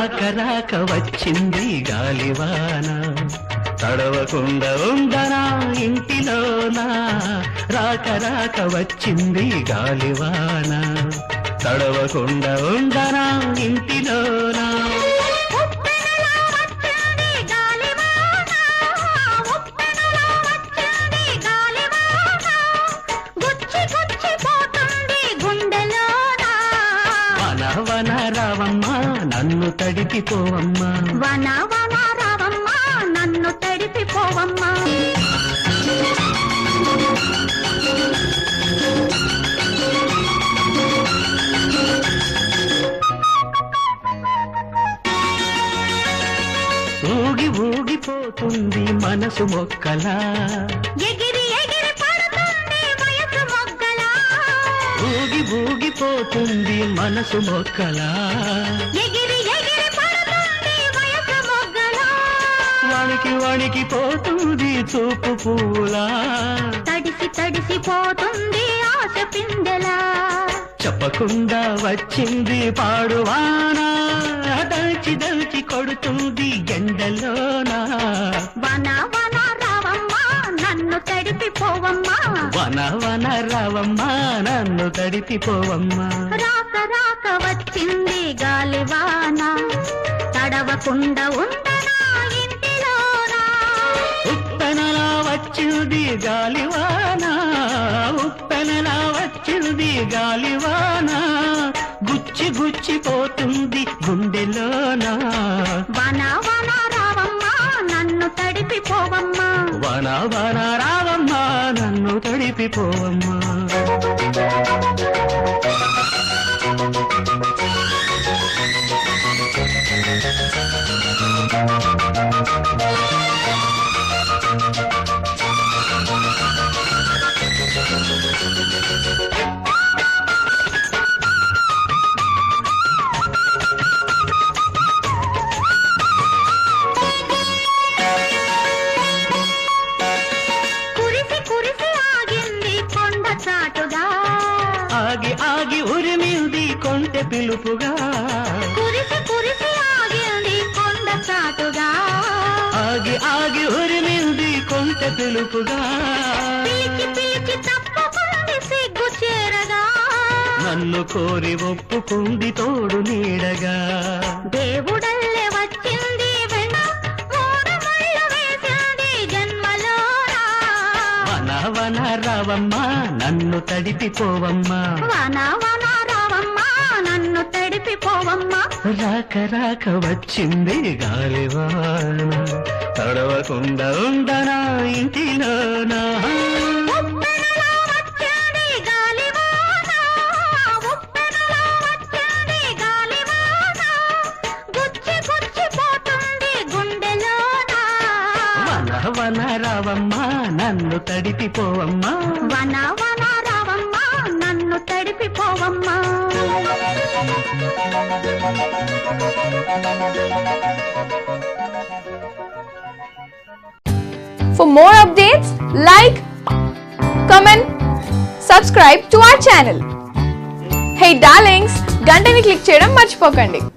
రాక రాక వచ్చింది గాలివాన తడవకుండా ఉండనా ఇంటిలోనా రాక రాక వచ్చింది గాలివాన తడవకుండా ఉండనా ఇంటిలోనా వన రావమ్మా నన్ను తడిపిపోవమ్మా వన వన రావమ్మా నన్ను తడిపిపోవమ్మా ఊగి ఊగిపోతుంది మనసు మొక్కలా ఎగిరి ఎగిరి పడుతుంది వయసు మొగ్గలా ఊగి ఊగిపోతుంది మనసు మొక్కలా ఎగిరి ఎగిరి పడుతుంది వయసు మొగ్గలా వణికి వణికిపోతుంది చూపు పూలా తడిసి తడిసిపోతుంది ఆశ పిందెలా చెప్పకుండా వచ్చింది పాడువానా దల్చి దల్చి కొడుతుంది ఎండలోనా వన వన రావమ్మా నన్ను తడిపిపోవమ్మా వన వన రావమ్మా నన్ను తడిపిపోవమ్మా రాక రాక వచ్చింది గాలివాన తడవకుండా ఉండనా ఇంటిలోనా ఉప్పెనలా వచ్చింది గాలివాన ఉప్పెనలా వచ్చింది గాలివాన గుచ్చి గుచ్చిపోతుంది గుండెలోనా వన వన రావమ్మా నన్ను తడిపిపోవమ్మా వన వన రావమ్మా నన్ను తడిపిపోవమ్మా కురిసి కురిసి ఆగింది కొండ చాటుగా ఆగి ఆగి ఉరిమింది కొంటె పిలుపుగా కురిసి కురిసి ఆగింది కొండ చాటుగా ఆగి ఆగి ఉరిమింది కొంటె పిలుపుగా పిలిచి పిలిచి తప్పుకుంది సిగ్గు చేరగా నన్ను కోరి ఒప్పుకుంది తోడు నీడగా దేవుడల్లే వచ్చింది వెన్న మూడు ముళ్ళు వేసింది జన్మలోనా వన వన రావమ్మా నన్ను తడిపిపోవమ్మా వన వన రావమ్మా నన్ను తడిపిపోవమ్మా రాక రాక వచ్చింది గాలివాన తడవకుండా ఉండనా ఇంటిలోనా ఉప్పెనలా వచ్చింది గాలివాన ఉప్పెనలా వచ్చింది గాలివాన గుచ్చి గుచ్చిపోతుంది గుండెలోనా వన వన రావమ్మా నన్ను తడిపిపోవమ్మా వన వన రావమ్మా నన్ను తడిపిపోవమ్మా For more updates, like, comment, subscribe to our channel. Hey darlings, గంటని click చేయడం మర్చిపోకండి.